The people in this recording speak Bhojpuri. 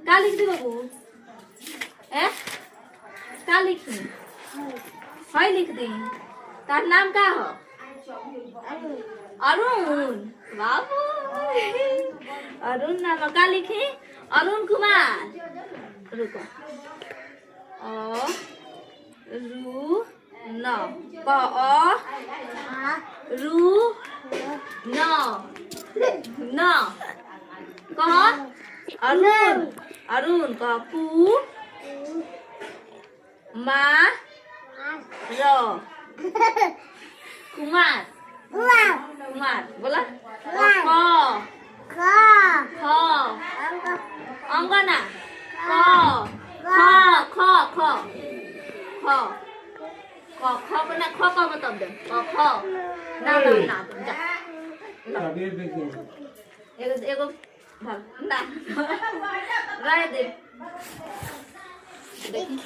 का लिख दे बाबू हैं का लिखी हाय लिख दे तार नाम का हो अरुण बाबू अरुण नाम का लिखी अरुण कुमार रुको अ रु न क अ रु न न कह अरुण अरुण कह पू मा र कुमार कुमार बोला ख ख अंगना क ख ख ख ख ख ख बना ख क बता दे ख ना ना ना जा एगो भाग ना रह दे देखी